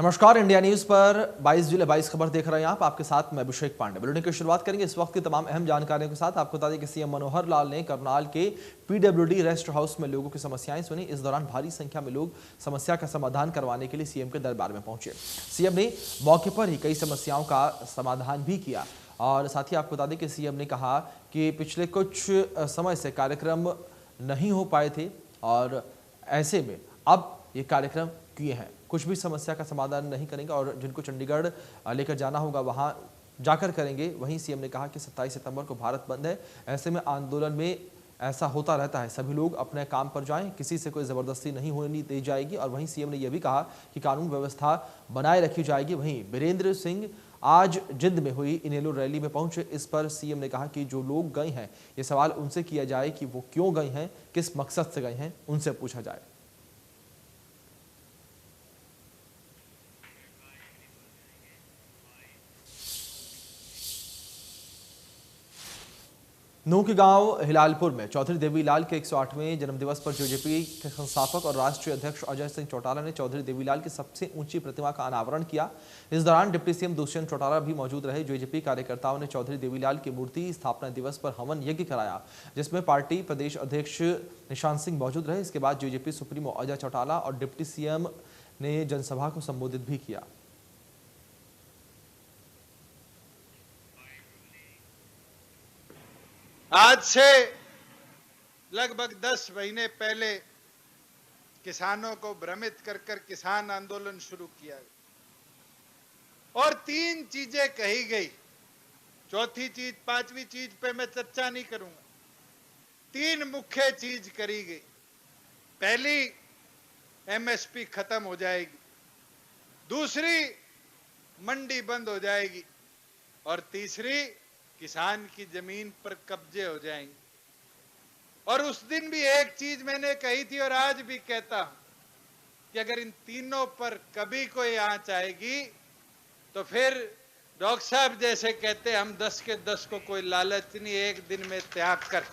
नमस्कार, India news पर 22 जुलाई 22 खबर देख रहे हैं आप। आपके साथ मैं अभिषेक पांडे। बुलेटिन की शुरुआत करेंगे इस वक्त की तमाम अहम जानकारियों के साथ। आपको बता दें कि सीएम मनोहर लाल ने करनाल के पीडब्ल्यूडी रेस्ट हाउस में लोगों की समस्याएं सुनी। इस दौरान भारी संख्या में लोग समस्या का समाधान करवाने के लिए सीएम के दरबार में पहुंचे। सीएम ने मौके पर ही कई समस्याओं का समाधान भी किया और साथ ही आपको बता दें कि सीएम ने कहा कि पिछले कुछ समय से कार्यक्रम नहीं हो पाए थे और ऐसे में अब ये कार्यक्रम किए हैं। कुछ भी समस्या का समाधान नहीं करेंगे और जिनको चंडीगढ़ लेकर जाना होगा वहां जाकर करेंगे। वहीं सीएम ने कहा कि 27 सितंबर को भारत बंद है, ऐसे में आंदोलन में ऐसा होता रहता है, सभी लोग अपने काम पर जाएं, किसी से कोई जबरदस्ती नहीं होने दी जाएगी। और वहीं सीएम ने यह भी कहा कि कानून व्यवस्था बनाए रखी जाएगी। वहीं बीरेंद्र सिंह आज जिंद में हुई इनेलो रैली में पहुंचे। इस पर सीएम ने कहा कि जो लोग गए हैं ये सवाल उनसे किया जाए कि वो क्यों गए हैं, किस मकसद से गए हैं, उनसे पूछा जाए। नूह के गांव हिलालपुर में चौधरी देवीलाल के 108वें जन्मदिवस पर जेजेपी के संस्थापक और राष्ट्रीय अध्यक्ष अजय सिंह चौटाला ने चौधरी देवीलाल की सबसे ऊंची प्रतिमा का अनावरण किया। इस दौरान डिप्टी सीएम दुष्यंत चौटाला भी मौजूद रहे। जेजेपी कार्यकर्ताओं ने चौधरी देवीलाल की मूर्ति स्थापना दिवस पर हवन यज्ञ कराया, जिसमें पार्टी प्रदेश अध्यक्ष निशांत सिंह मौजूद रहे। इसके बाद जेजेपी सुप्रीमो अजय चौटाला और डिप्टी सीएम ने जनसभा को संबोधित भी किया। आज से लगभग 10 महीने पहले किसानों को भ्रमित कर किसान आंदोलन शुरू किया और 3 चीजें कही गई। चौथी चीज, 5वीं चीज पे मैं चर्चा नहीं करूंगा। 3 मुख्य चीज करी गई। पहली, एमएसपी खत्म हो जाएगी। दूसरी, मंडी बंद हो जाएगी। और तीसरी, किसान की जमीन पर कब्जे हो जाएंगे। और उस दिन भी एक चीज मैंने कही थी और आज भी कहता हूं कि अगर इन तीनों पर कभी कोई आंच आएगी तो फिर डॉक्टर साहब जैसे कहते हैं, हम 10 के 10 को कोई लालच नहीं, एक दिन में त्याग कर।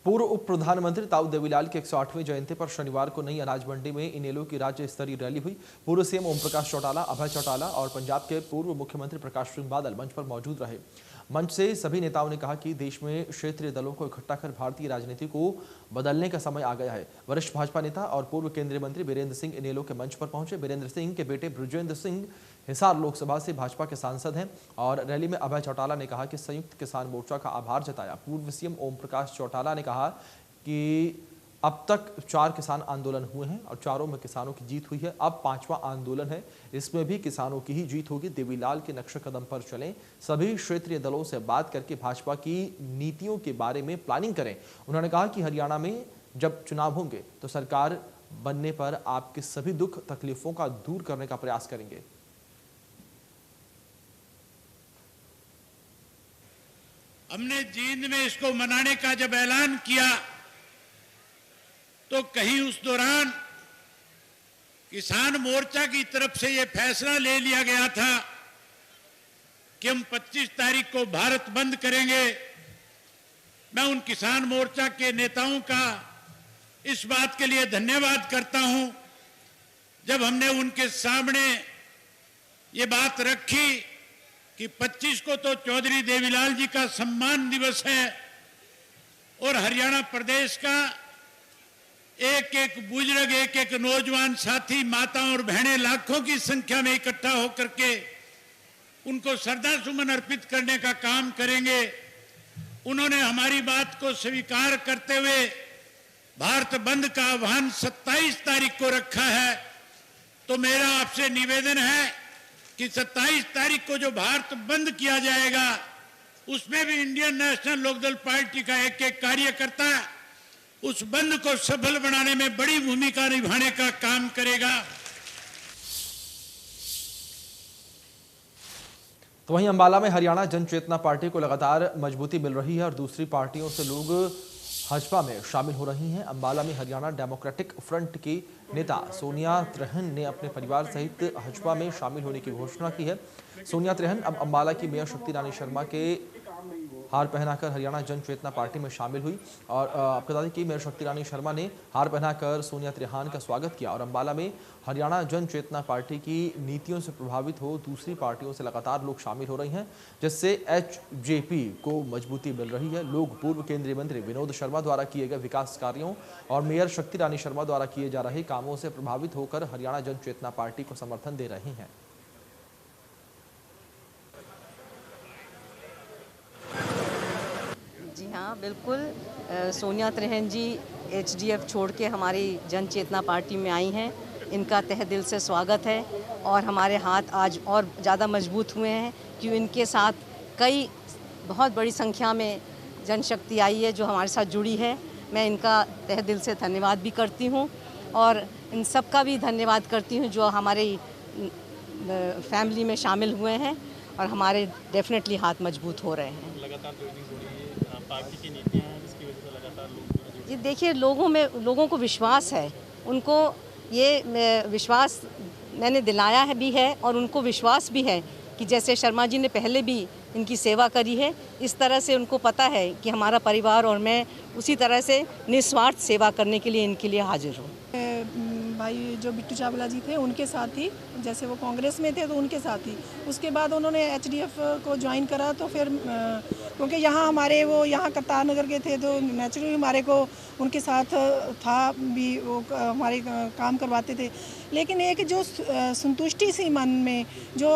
पूर्व उप प्रधानमंत्री ताऊ देवीलाल के 108वें जयंती पर शनिवार को नई अनाज मंडी में इनेलो की राज्य स्तरीय रैली हुई। पूर्व सीएम ओम प्रकाश चौटाला, अभय चौटाला और पंजाब के पूर्व मुख्यमंत्री प्रकाश सिंह बादल मंच पर मौजूद रहे। मंच से सभी नेताओं ने कहा कि देश में क्षेत्रीय दलों को इकट्ठा कर भारतीय राजनीति को बदलने का समय आ गया है। वरिष्ठ भाजपा नेता और पूर्व केंद्रीय मंत्री बीरेंद्र सिंह इनेलो के मंच पर पहुंचे। बीरेंद्र सिंह के बेटे बृजेंद्र सिंह हिसार लोकसभा से भाजपा के सांसद हैं और रैली में अभय चौटाला ने कहा कि संयुक्त किसान मोर्चा का आभार जताया। पूर्व सीएम ओम प्रकाश चौटाला ने कहा कि अब तक 4 किसान आंदोलन हुए हैं और चारों में किसानों की जीत हुई है। अब 5वां आंदोलन है, इसमें भी किसानों की ही जीत होगी। देवीलाल के नक्शे कदम पर चलें, सभी क्षेत्रीय दलों से बात करके भाजपा की नीतियों के बारे में प्लानिंग करें। उन्होंने कहा कि हरियाणा में जब चुनाव होंगे तो सरकार बनने पर आपके सभी दुख तकलीफों का दूर करने का प्रयास करेंगे। हमने जींद में इसको मनाने का जब ऐलान किया तो कहीं उस दौरान किसान मोर्चा की तरफ से यह फैसला ले लिया गया था कि हम 25 तारीख को भारत बंद करेंगे। मैं उन किसान मोर्चा के नेताओं का इस बात के लिए धन्यवाद करता हूं, जब हमने उनके सामने ये बात रखी कि 25 को तो चौधरी देवीलाल जी का सम्मान दिवस है और हरियाणा प्रदेश का एक एक बुजुर्ग, एक एक नौजवान साथी, माता और बहनें लाखों की संख्या में इकट्ठा होकर के उनको श्रद्धा सुमन अर्पित करने का काम करेंगे। उन्होंने हमारी बात को स्वीकार करते हुए भारत बंद का आह्वान 27 तारीख को रखा है। तो मेरा आपसे निवेदन है कि 27 तारीख को जो भारत बंद किया जाएगा उसमें भी इंडियन नेशनल लोकदल पार्टी का एक एक कार्यकर्ता उस बंद को सफल बनाने में बड़ी भूमिका निभाने का काम करेगा। तो वहीं अंबाला में हरियाणा जन चेतना पार्टी को लगातार मजबूती मिल रही है और दूसरी पार्टियों से लोग भाजपा में शामिल हो रही हैं। अंबाला में हरियाणा डेमोक्रेटिक फ्रंट की नेता सोनिया त्रेहन ने अपने परिवार सहित भाजपा में शामिल होने की घोषणा की है। सोनिया त्रेहन अब अंबाला की मेयर शक्ति रानी शर्मा के हार पहनाकर हरियाणा जन चेतना पार्टी में शामिल हुई। और आपको बता दें कि मेयर शक्ति रानी शर्मा ने हार पहनाकर सोनिया त्रिहान का स्वागत किया और अम्बाला में हरियाणा जन चेतना पार्टी की नीतियों से प्रभावित हो दूसरी पार्टियों से लगातार लोग शामिल हो रहे हैं, जिससे एचजेपी को मजबूती मिल रही है। लोग पूर्व केंद्रीय मंत्री विनोद शर्मा द्वारा किए गए विकास कार्यों और मेयर शक्ति रानी शर्मा द्वारा किए जा रहे कामों से प्रभावित होकर हरियाणा जन चेतना पार्टी को समर्थन दे रहे हैं। जी हाँ, बिल्कुल। सोनिया त्रिहन जी एचडीएफ छोड़ के हमारी जन चेतना पार्टी में आई हैं। इनका तहे दिल से स्वागत है और हमारे हाथ आज और ज़्यादा मजबूत हुए हैं कि इनके साथ कई बहुत बड़ी संख्या में जनशक्ति आई है जो हमारे साथ जुड़ी है। मैं इनका तहे दिल से धन्यवाद भी करती हूँ और इन सब का भी धन्यवाद करती हूँ जो हमारी फैमिली में शामिल हुए हैं और हमारे डेफिनेटली हाथ मजबूत हो रहे हैं। लगातार पार्टी की नीतियाँ हैं जिसकी वजह से लगातार लोग ये देखिए, लोगों को विश्वास है, उनको ये विश्वास मैंने दिलाया है भी है और उनको विश्वास भी है कि जैसे शर्मा जी ने पहले भी इनकी सेवा करी है, इस तरह से उनको पता है कि हमारा परिवार और मैं उसी तरह से निस्वार्थ सेवा करने के लिए इनके लिए हाजिर हूँ। भाई जो बिट्टू चावला जी थे उनके साथ ही, जैसे वो कांग्रेस में थे तो उनके साथ ही, उसके बाद उन्होंने एचडीएफ को ज्वाइन करा तो फिर क्योंकि यहाँ हमारे वो यहाँ करतार नगर के थे तो नेचुरली हमारे को उनके साथ था भी, वो हमारे काम करवाते थे। लेकिन एक जो संतुष्टि सी मन में जो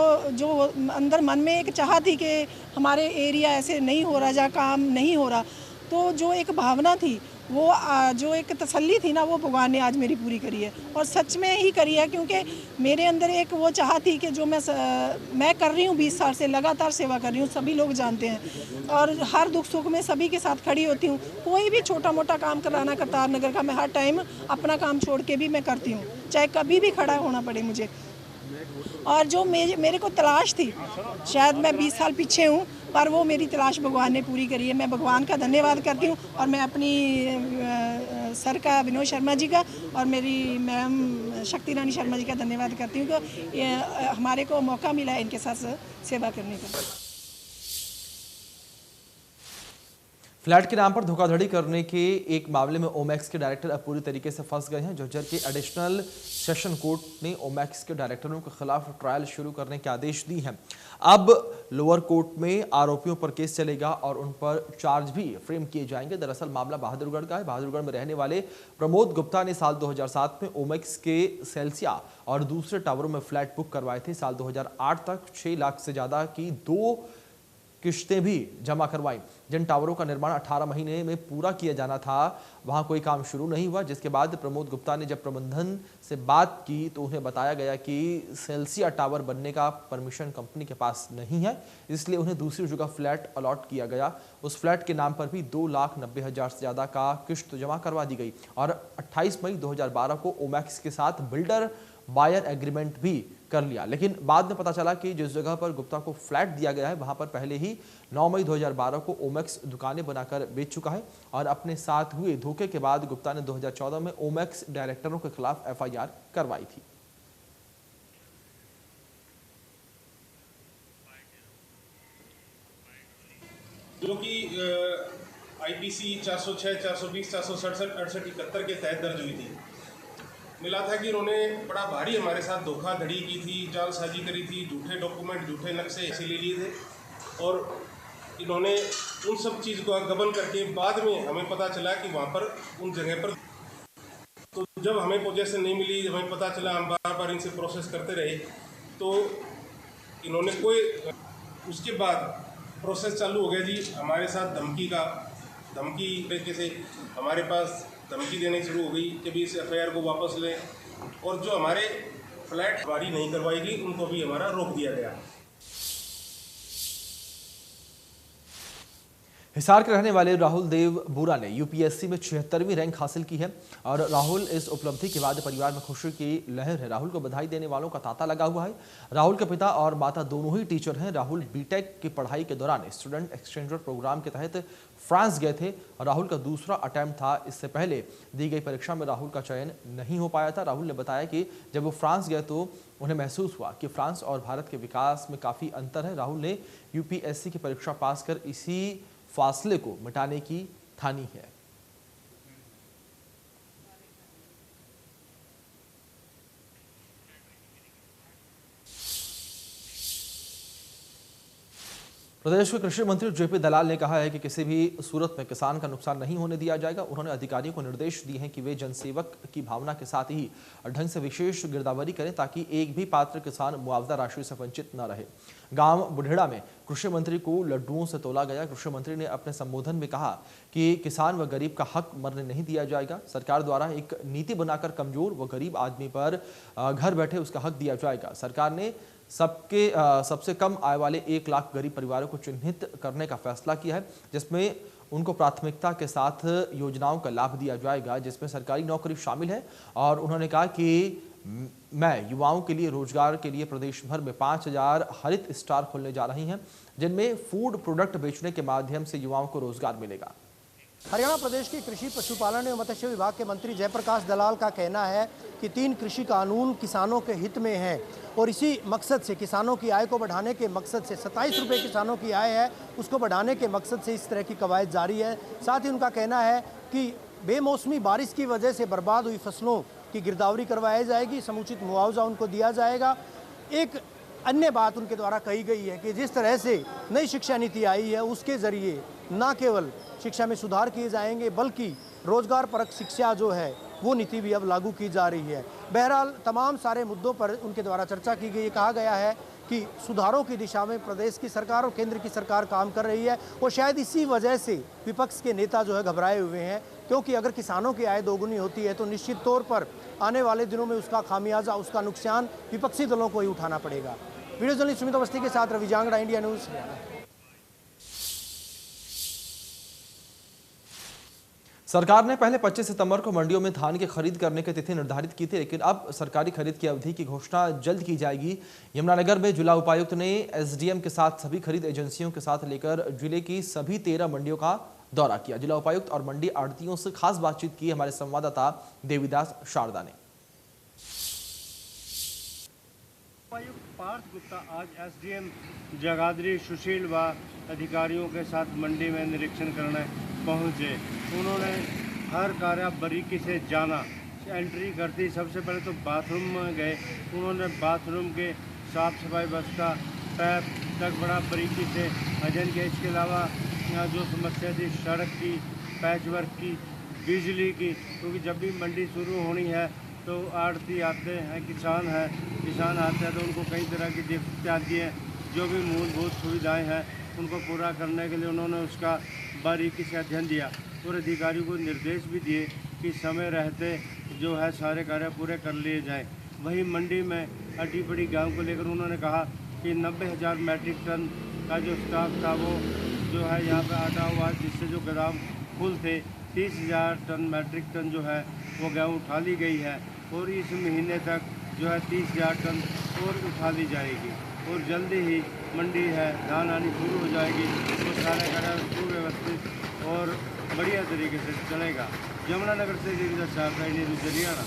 अंदर मन में एक चाह थी कि हमारे एरिया ऐसे नहीं हो रहा, जहाँ काम नहीं हो रहा, तो जो एक भावना थी वो जो एक तसल्ली थी ना, वो भगवान ने आज मेरी पूरी करी है और सच में ही करी है। क्योंकि मेरे अंदर एक वो चाह थी कि जो मैं कर रही हूँ 20 साल से लगातार सेवा कर रही हूँ, सभी लोग जानते हैं और हर दुख सुख में सभी के साथ खड़ी होती हूँ। कोई भी छोटा मोटा काम कराना करतार नगर का, मैं हर टाइम अपना काम छोड़ के भी मैं करती हूँ, चाहे कभी भी खड़ा होना पड़े मुझे। और जो मेरे को तलाश थी, शायद मैं 20 साल पीछे हूँ पर वो मेरी तलाश भगवान ने पूरी करी है। मैं भगवान का धन्यवाद करती हूँ और मैं अपनी सर का विनोद शर्मा जी का और मेरी मैम शक्ति रानी शर्मा जी का धन्यवाद करती हूँ कि हमारे को मौका मिला है इनके साथ सेवा करने का। फ्लैट के नाम पर धोखाधड़ी करने के एक मामले में ओमैक्स के डायरेक्टर अब पूरी तरीके से फंस गए हैं। झज्जर के एडिशनल सेशन कोर्ट ने ओमैक्स के डायरेक्टरों के खिलाफ ट्रायल शुरू करने के आदेश दिए हैं। अब लोअर कोर्ट में आरोपियों पर केस चलेगा और उन पर चार्ज भी फ्रेम किए जाएंगे। दरअसल मामला बहादुरगढ़ का है। बहादुरगढ़ में रहने वाले प्रमोद गुप्ता ने साल 2007 में ओमैक्स के सेल्सिया और दूसरे टावरों में फ्लैट बुक करवाए थे। साल 2008 तक 6 लाख से ज्यादा की 2 किश्तें भी जमा करवाई। जिन टावरों का निर्माण 18 महीने में पूरा किया जाना था, वहां कोई काम शुरू नहीं हुआ, जिसके बाद प्रमोद गुप्ता ने जब प्रबंधन से बात की तो उन्हें बताया गया कि सेल्सिया टावर बनने का परमिशन कंपनी के पास नहीं है, इसलिए उन्हें दूसरी जगह फ्लैट अलॉट किया गया। उस फ्लैट के नाम पर भी 2,90,000 से ज्यादा का किश्त जमा करवा दी गई और 28 मई 2012 को ओमैक्स के साथ बिल्डर बायर एग्रीमेंट भी कर लिया। लेकिन बाद में पता चला कि जिस जगह पर गुप्ता को फ्लैट दिया गया है वहां पर पहले ही 9 मई 2012 को ओमैक्स दुकानें बनाकर बेच चुका है और अपने साथ हुए धोखे के बाद गुप्ता ने 2014 में ओमैक्स डायरेक्टरों के खिलाफ एफआईआर करवाई थी। जो कि आईपीसी 406, 420, 467, 68, 71 के तहत दर्ज हुई थी। मिला था कि इन्होंने बड़ा भारी हमारे साथ धोखाधड़ी की थी, जालसाजी करी थी, झूठे डॉक्यूमेंट, झूठे नक्शे ऐसे ले लिए थे और इन्होंने उन सब चीज़ को गबन करके बाद में हमें पता चला कि वहाँ पर उन जगह पर, तो जब हमें पोजीशन नहीं मिली, हमें पता चला, हम बार बार इनसे प्रोसेस करते रहे तो इन्होंने उसके बाद प्रोसेस चालू हो गया जी हमारे साथ धमकी तरीके से हमारे पास धमकी देने शुरू हो गई कि भी इस एफआईआर को वापस लें और जो हमारे फ्लैट वारी नहीं करवाएगी उनको भी हमारा रोक दिया गया। हिसार के रहने वाले राहुल देव बुरा ने यूपीएससी में 76वीं रैंक हासिल की है और राहुल इस उपलब्धि के बाद परिवार में खुशी की लहर है। राहुल को बधाई देने वालों का तांता लगा हुआ है। राहुल के पिता और माता दोनों ही टीचर हैं। राहुल बीटेक की पढ़ाई के दौरान स्टूडेंट एक्सचेंजर प्रोग्राम के तहत फ्रांस गए थे और राहुल का दूसरा अटेम्प्ट था। इससे पहले दी गई परीक्षा में राहुल का चयन नहीं हो पाया था। राहुल ने बताया कि जब वो फ्रांस गए तो उन्हें महसूस हुआ कि फ्रांस और भारत के विकास में काफ़ी अंतर है। राहुल ने यूपीएससी की परीक्षा पास कर इसी फासले को मिटाने की ठानी है। प्रदेश के कृषि मंत्री जेपी दलाल ने कहा है कि किसी भी सूरत में किसान का नुकसान नहीं होने दिया जाएगा। उन्होंने अधिकारियों को निर्देश दिए हैं कि वे जनसेवक की भावना के साथ ही ढंग से विशेष गिरदावरी करें ताकि एक भी पात्र किसान मुआवजा राशि से वंचित न रहे। गांव बुढ़ेड़ा में कृषि मंत्री को लड्डुओं से तोला गया। कृषि मंत्री ने अपने संबोधन में कहा कि किसान व गरीब का हक मरने नहीं दिया जाएगा। सरकार द्वारा एक नीति बनाकर कमजोर व गरीब आदमी पर घर बैठे उसका हक दिया जाएगा। सरकार ने सबसे कम आय वाले 1 लाख गरीब परिवारों को चिन्हित करने का फैसला किया है, जिसमें उनको प्राथमिकता के साथ योजनाओं का लाभ दिया जाएगा, जिसमें सरकारी नौकरी शामिल है। और उन्होंने कहा कि मैं युवाओं के लिए रोजगार के लिए प्रदेश भर में 5000 हरित स्टार खोलने जा रही हैं, जिनमें फूड प्रोडक्ट बेचने के माध्यम से युवाओं को रोजगार मिलेगा। हरियाणा प्रदेश के कृषि पशुपालन एवं मत्स्य विभाग के मंत्री जयप्रकाश दलाल का कहना है कि 3 कृषि कानून किसानों के हित में हैं और इसी मकसद से किसानों की आय को बढ़ाने के मकसद से 27 रुपये किसानों की आय है उसको बढ़ाने के मकसद से इस तरह की कवायद जारी है। साथ ही उनका कहना है कि बेमौसमी बारिश की वजह से बर्बाद हुई फसलों की गिरदावरी करवाई जाएगी, समुचित मुआवजा उनको दिया जाएगा। एक अन्य बात उनके द्वारा कही गई है कि जिस तरह से नई शिक्षा नीति आई है उसके ज़रिए न केवल शिक्षा में सुधार किए जाएंगे बल्कि रोजगार परक शिक्षा जो है वो नीति भी अब लागू की जा रही है। बहरहाल तमाम सारे मुद्दों पर उनके द्वारा चर्चा की गई। कहा गया है कि सुधारों की दिशा में प्रदेश की सरकार और केंद्र की सरकार काम कर रही है और शायद इसी वजह से विपक्ष के नेता जो है घबराए हुए हैं, क्योंकि अगर किसानों की आय दोगुनी होती है तो निश्चित तौर पर आने वाले दिनों में उसका खामियाजा, उसका नुकसान विपक्षी दलों को ही उठाना पड़ेगा। वीडियो जर्नलिस्ट सुमित अवस्थी के साथ रवि जांगड़ा, इंडिया न्यूज़। सरकार ने पहले 25 सितंबर को मंडियों में धान की खरीद करने की तिथि निर्धारित की थी, लेकिन अब सरकारी खरीद की अवधि की घोषणा जल्द की जाएगी। यमुनानगर में जिला उपायुक्त ने एसडीएम के साथ सभी खरीद एजेंसियों के साथ लेकर जिले की सभी 13 मंडियों का दौरा किया। जिला उपायुक्त और मंडी आड़तियों से खास बातचीत की हमारे संवाददाता देवीदास शारदा ने। उपायुक्त पार्थ गुप्ता आज एसडीएम जगाधरी सुशील व अधिकारियों के साथ मंडी में निरीक्षण करने पहुंचे। उन्होंने हर कार्य बारीकी से जाना। एंट्री करती सबसे पहले तो बाथरूम में गए। उन्होंने बाथरूम के साफ सफाई व्यवस्था, टैप तक बड़ा बारीकी से अध्ययन किया। इसके अलावा यहाँ जो समस्या थी सड़क की, पैच वर्क की, बिजली की, क्योंकि जब भी मंडी शुरू होनी है तो आड़ती आते हैं, किसान आते हैं तो उनको कई तरह की दिक्कतें आती हैं। जो भी मूलभूत सुविधाएं हैं उनको पूरा करने के लिए उन्होंने उसका बारीकी से अध्ययन दिया और अधिकारियों को निर्देश भी दिए कि समय रहते जो है सारे कार्य पूरे कर लिए जाएं। वहीं मंडी में अटी पड़ी गाँव को लेकर उन्होंने कहा कि 90,000 मैट्रिक टन का जो स्टॉक था वो जो है यहाँ पे आता हुआ, जिससे जो गोदाम फुल थे 30,000 टन मैट्रिक टन जो है वो गेहूँ उठा ली गई है और इस महीने तक जो है 30,000 टन और उठा ली जाएगी और जल्दी ही मंडी है धान आनी शुरू हो जाएगी। तो सारा कार्य सुव्यवस्थित और बढ़िया तरीके से चलेगा। यमुनानगर से हरियाणा।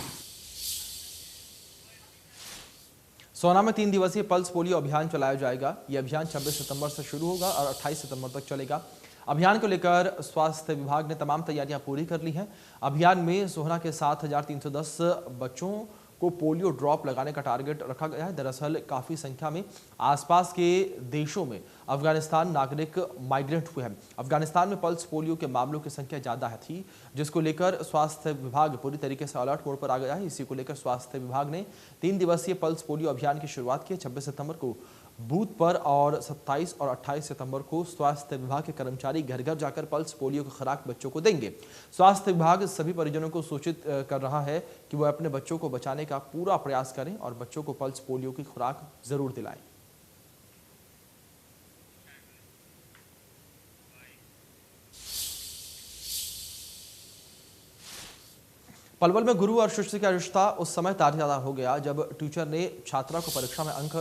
सोना में 3 दिवसीय पल्स पोलियो अभियान चलाया जाएगा। यह अभियान 26 सितंबर से शुरू होगा और 28 सितंबर तक चलेगा। अभियान को लेकर स्वास्थ्य विभाग ने तमाम तैयारियां पूरी कर ली हैं। अभियान में सोहना के 7,310 बच्चों को पोलियो ड्रॉप लगाने का टारगेट रखा गया है। दरअसल काफ़ी संख्या में आसपास के देशों में अफगानिस्तान नागरिक माइग्रेंट हुए हैं। अफगानिस्तान में पल्स पोलियो के मामलों की संख्या ज़्यादा थी, जिसको लेकर स्वास्थ्य विभाग पूरी तरीके से अलर्ट मोड पर आ गया है। इसी को लेकर स्वास्थ्य विभाग ने 3 दिवसीय पल्स पोलियो अभियान की शुरुआत की। 26 सितंबर को बूथ पर और 27 और 28 सितंबर को स्वास्थ्य विभाग के कर्मचारी घर घर जाकर पल्स पोलियो की खुराक बच्चों को देंगे। स्वास्थ्य विभाग सभी परिजनों को सूचित कर रहा है कि वह अपने बच्चों को बचाने का पूरा प्रयास करें और बच्चों को पल्स पोलियो की खुराक जरूर दिलाएं। पलवल में गुरु और शिष्य का रिश्ता उस समय ताजा हो गया जब टीचर ने छात्रा को परीक्षा में अंक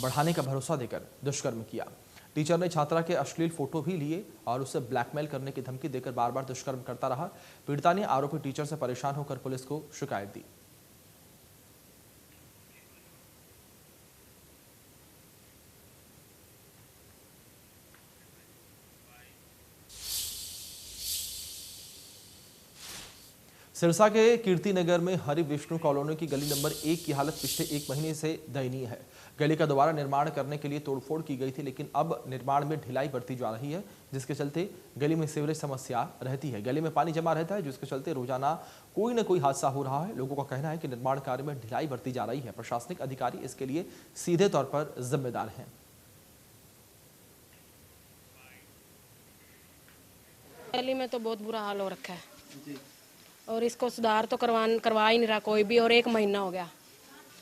बढ़ाने का भरोसा देकर दुष्कर्म किया। टीचर ने छात्रा के अश्लील फोटो भी लिए और उसे ब्लैकमेल करने की धमकी देकर बार बार दुष्कर्म करता रहा। पीड़िता ने आरोपी टीचर से परेशान होकर पुलिस को शिकायत दी। सिरसा के कीर्ति नगर में हरि विष्णु कॉलोनी की गली नंबर 1 की हालत पिछले 1 महीने से दयनीय है। गली का दोबारा निर्माण करने के लिए तोड़फोड़ की गई थी, लेकिन अब निर्माण में ढिलाई बरती जा रही है, जिसके चलते गली में सीवरेज समस्या रहती है। गली में पानी जमा रहता है, जिसके चलते रोजाना कोई न कोई हादसा हो रहा है। लोगों का कहना है कि निर्माण कार्य में ढिलाई बरती जा रही है। प्रशासनिक अधिकारी इसके लिए सीधे तौर पर जिम्मेदार हैं। गली में तो बहुत बुरा हाल हो रखा है और इसको सुधार तो करवा ही नहीं रहा कोई भी, और 1 महीना हो गया।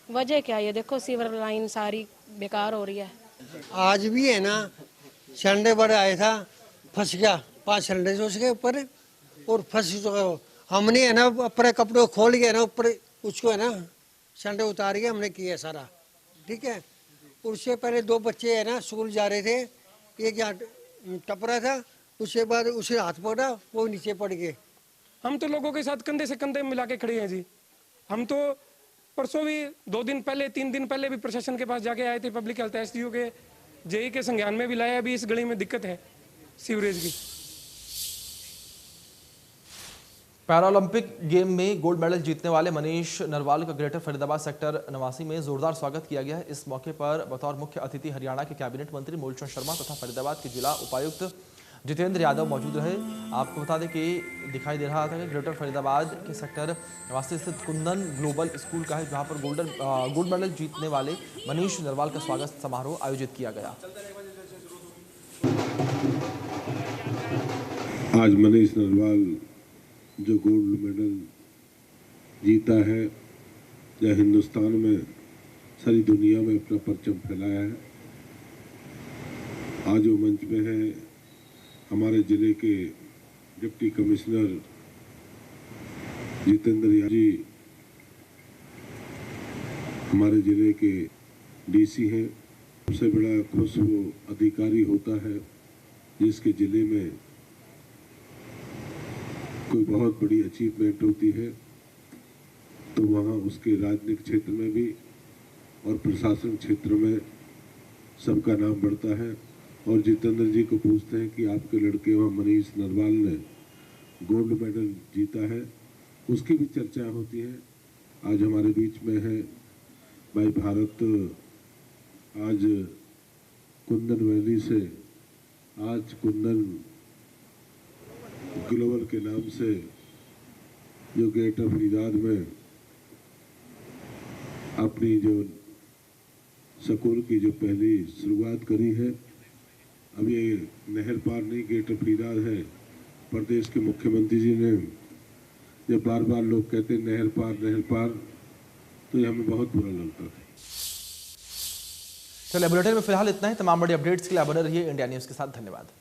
वजह क्या है? देखो सीवर लाइन सारी बेकार हो रही है। आज भी है ना, संडे बड़े आया था, फंस गया 5 संडे से उसके ऊपर, और फंस तो हमने है ना अपने कपड़े खोल के ना ऊपर उसको है ना संडे उतार के हमने किया सारा, ठीक है। उससे पहले 2 बच्चे है ना स्कूल जा रहे थे, एक यहाँ टपरा था, उसके बाद उसे हाथ पकड़ा, वो नीचे पड़ गए। हम तो लोगों के साथ कंधे से कंधे मिला के खड़े हैं जी। हम तो परसों भी 2 दिन पहले 3 दिन पहले भी प्रशासन के पास जाके आए थे, पब्लिक हेल्थ एसडीओ के जेई के संज्ञान में भी लाया। अभी इस गली में दिक्कत है सीवरेज की। पैरालंपिक गेम में गोल्ड मेडल जीतने वाले मनीष नरवाल का ग्रेटर फरीदाबाद सेक्टर 89 में जोरदार स्वागत किया गया है। इस मौके पर बतौर मुख्य अतिथि हरियाणा के कैबिनेट मंत्री मूलचंद शर्मा तथा फरीदाबाद के जिला उपायुक्त जितेंद्र यादव मौजूद रहे। आपको बता दें कि दिखाई दे रहा था कि ग्रेटर फरीदाबाद के सेक्टर 89 स्थित कुंदन ग्लोबल स्कूल का है, जहां पर गोल्ड मेडल जीतने वाले मनीष नरवाल का स्वागत समारोह आयोजित किया गया। आज मनीष नरवाल जो गोल्ड मेडल जीता है, या हिंदुस्तान में सारी दुनिया में अपना परचम फैलाया है, आज वो मंच में है। हमारे जिले के डिप्टी कमिश्नर जितेंद्र यादव जी हमारे जिले के डीसी हैं। सबसे बड़ा खुश वो अधिकारी होता है जिसके जिले में कोई बहुत बड़ी अचीवमेंट होती है, तो वहाँ उसके राजनीतिक क्षेत्र में भी और प्रशासन क्षेत्र में सबका नाम बढ़ता है। और जितेंद्र जी को पूछते हैं कि आपके लड़के वहाँ मनीष नरवाल ने गोल्ड मेडल जीता है, उसकी भी चर्चा होती है। आज हमारे बीच में है भाई भारत, आज कुंदन वैली से, आज कुंदन ग्लोबल के नाम से जो ग्रेटर फरीदाबाद में अपनी जो स्कूल की जो पहली शुरुआत करी है। अब ये नहर पार नहीं ग्रेटर फरीदाबाद है, प्रदेश के मुख्यमंत्री जी ने जब बार बार लोग कहते नहर पार, तो ये हमें बहुत बुरा लगता है। चलिए बुलेटिन में फिलहाल इतना ही। तमाम बड़ी अपडेट्स के लिए बने रहिए इंडिया न्यूज़ के साथ। धन्यवाद।